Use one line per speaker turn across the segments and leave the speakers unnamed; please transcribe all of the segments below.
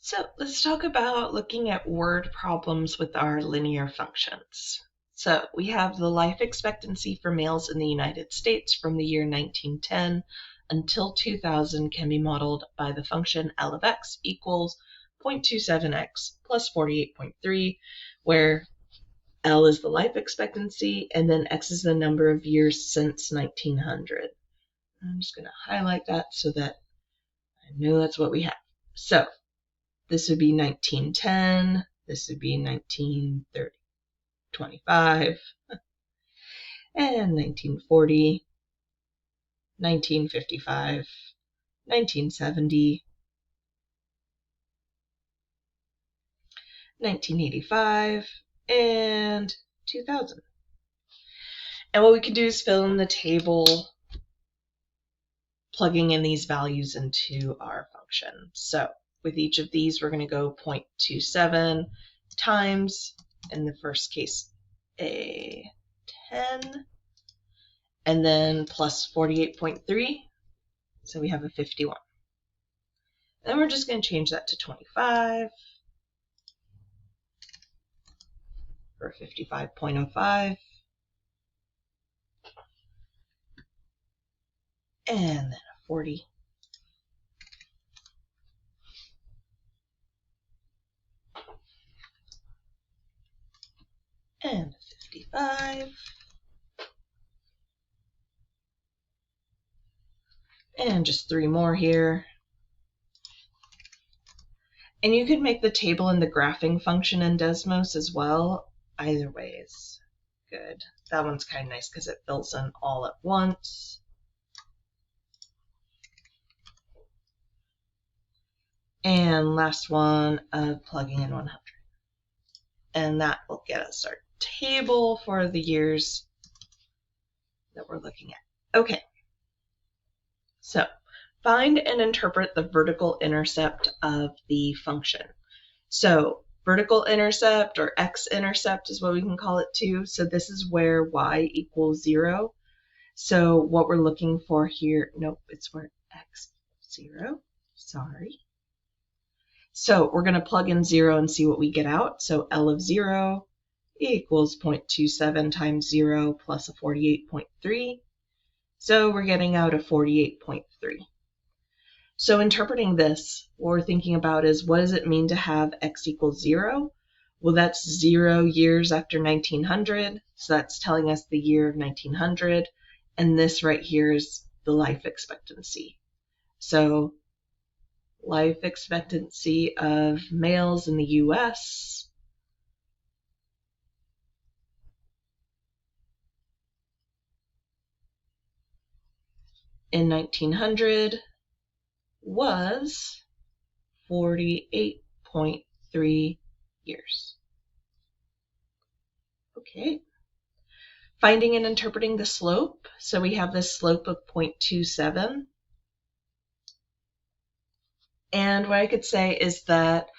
So let's talk about looking at word problems with our linear functions. So we have the life expectancy for males in the United States from the year 1910 until 2000 can be modeled by the function L of x equals 0.27x plus 48.3, where L is the life expectancy and then x is the number of years since 1900. I'm just going to highlight that so that I know that's what we have. So this would be 1910, this would be 1925, and 1940, 1955, 1970, 1985, and 2000. And what we can do is fill in the table, plugging in these values into our function. So with each of these, we're going to go 0.27 times, in the first case, a 10, and then plus 48.3, so we have a 51. Then we're just going to change that to 25 for 55.05, and then a 40. And 55, and just 3 more here. And you could make the table in the graphing function in Desmos as well. Either way is good. That one's kind of nice because it fills in all at once. And last one of plugging in 100. And that will get us our table for the years that we're looking at. Okay, so find and interpret the vertical intercept of the function. So vertical intercept, or x-intercept is what we can call it too. So this is where y equals 0. So what we're looking for here, nope, it's where x equals 0, sorry. So we're going to plug in 0 and see what we get out. So L of 0 equals 0.27 times 0 plus a 48.3. So we're getting out a 48.3. So interpreting this, what we're thinking about is, what does it mean to have x equals 0? Well, that's 0 years after 1900. So that's telling us the year of 1900. And this right here is the life expectancy. So life expectancy of males in the US in 1900 was 48.3 years. Okay. Finding and interpreting the slope. So we have this slope of 0.27. And what I could say is that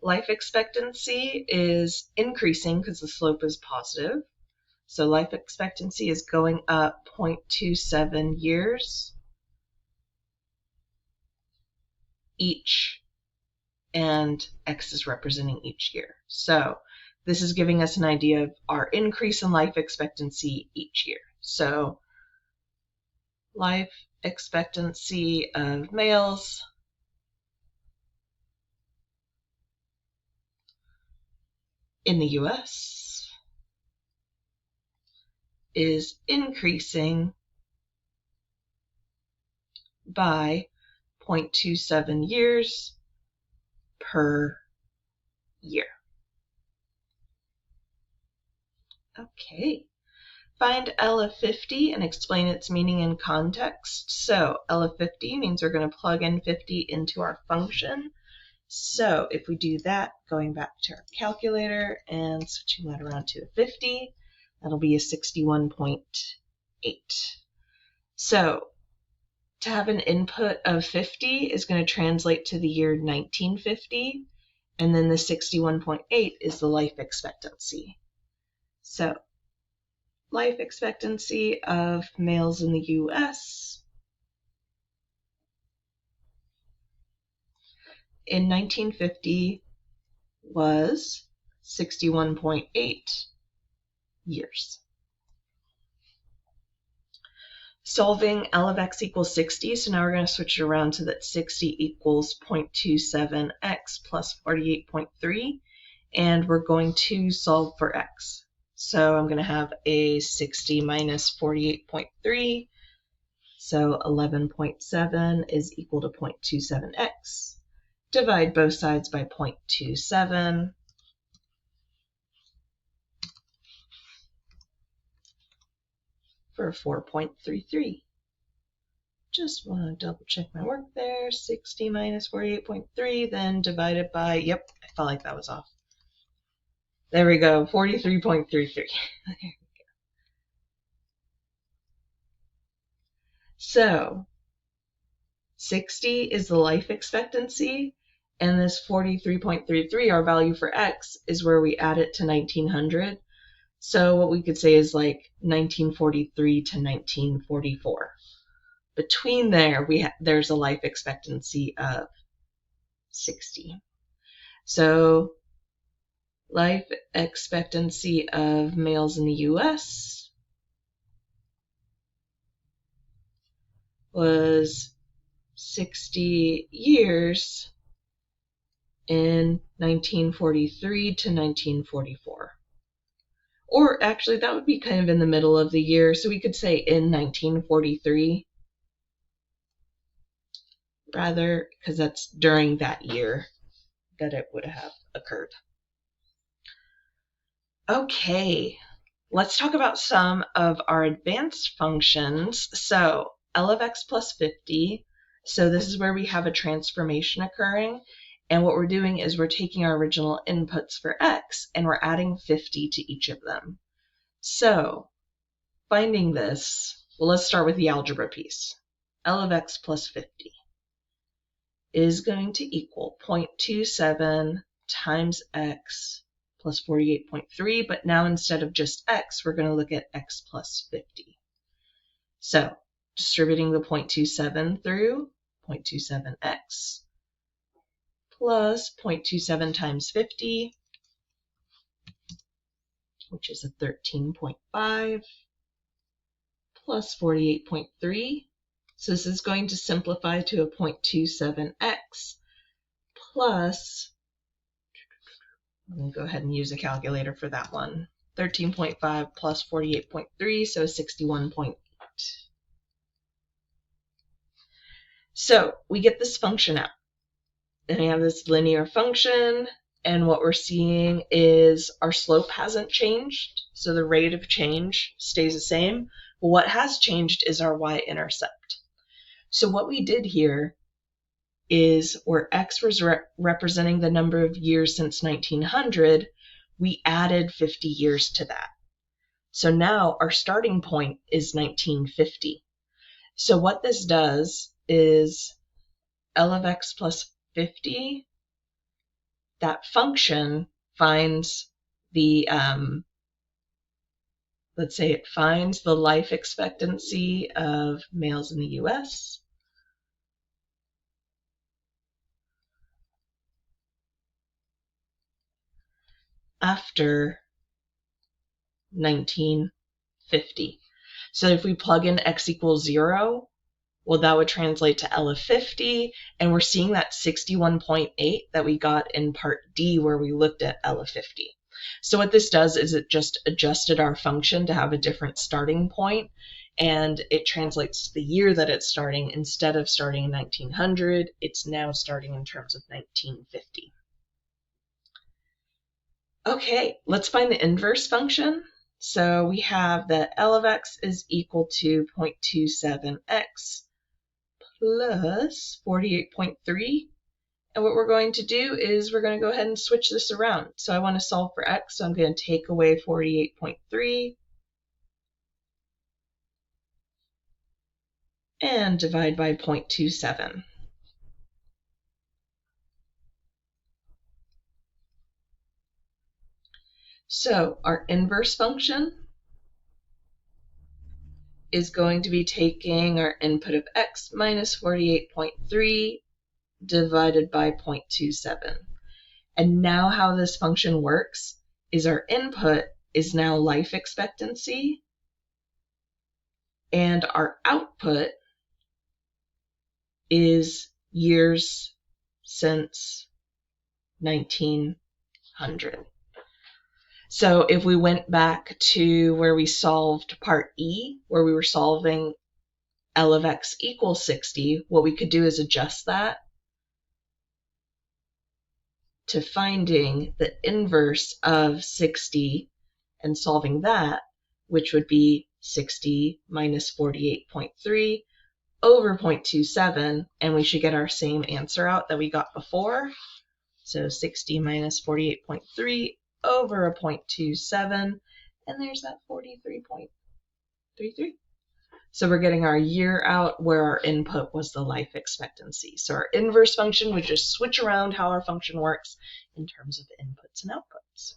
life expectancy is increasing because the slope is positive. So life expectancy is going up 0.27 years each, and x is representing each year. So this is giving us an idea of our increase in life expectancy each year. So life expectancy of males in the US is increasing by 0.27 years per year. Okay. Find L of 50 and explain its meaning in context. So L of 50 means we're going to plug in 50 into our function. So if we do that, going back to our calculator and switching that around to a 50, that'll be a 61.8. So to have an input of 50 is going to translate to the year 1950, and then the 61.8 is the life expectancy. So life expectancy of males in the US in 1950 was 61.8 years. Solving L of x equals 60, so now we're going to switch it around so that 60 equals 0.27x plus 48.3, and we're going to solve for x. So I'm going to have a 60 minus 48.3, so 11.7 is equal to 0.27x. Divide both sides by 0.27. For 4.33. Just want to double check my work there. 60 minus 48.3, then divided by, yep, I felt like that was off. There we go, 43.33. So 60 is the life expectancy, and this 43.33, our value for x, is where we add it to 1900. So what we could say is like 1943 to 1944. Between there, there's a life expectancy of 60. So life expectancy of males in the US was 60 years in 1943 to 1944. Or actually, that would be kind of in the middle of the year, so we could say in 1943. Rather, because that's during that year that it would have occurred. Okay, let's talk about some of our advanced functions. So L of x plus 50, so this is where we have a transformation occurring, and what we're doing is we're taking our original inputs for x and we're adding 50 to each of them. So finding this, well, let's start with the algebra piece. L of x plus 50 is going to equal 0.27 times x plus 48.3, but now instead of just x, we're going to look at x plus 50. So distributing the 0.27 through, 0.27x plus 0.27 times 50, which is a 13.5, plus 48.3. So this is going to simplify to a 0.27x plus, I'm going to go ahead and use a calculator for that one, 13.5 plus 48.3, so 61.8. So we get this function out. And we have this linear function, and what we're seeing is our slope hasn't changed, so the rate of change stays the same. But what has changed is our y-intercept. So what we did here is where x was representing the number of years since 1900, we added 50 years to that. So now our starting point is 1950. So what this does is L of x plus 50, that function finds the, let's say it finds the life expectancy of males in the US. After 1950. So if we plug in x equals 0, well, that would translate to L of 50, and we're seeing that 61.8 that we got in part D where we looked at L of 50. So what this does is it just adjusted our function to have a different starting point, and it translates to the year that it's starting. Instead of starting in 1900, it's now starting in terms of 1950. Okay, let's find the inverse function. So we have that L of x is equal to 0.27x plus 48.3. And what we're going to do is we're going to go ahead and switch this around. So I want to solve for x, so I'm going to take away 48.3 and divide by 0.27. So our inverse function is going to be taking our input of x minus 48.3 divided by 0.27. And now how this function works is our input is now life expectancy, and our output is years since 1900. So if we went back to where we solved part E, where we were solving L of x equals 60, what we could do is adjust that to finding the inverse of 60 and solving that, which would be 60 minus 48.3 over 0.27, and we should get our same answer out that we got before. So 60 minus 48.3 over a 0.27, and there's that 43.33. So we're getting our year out where our input was the life expectancy. So our inverse function would just switch around how our function works in terms of inputs and outputs.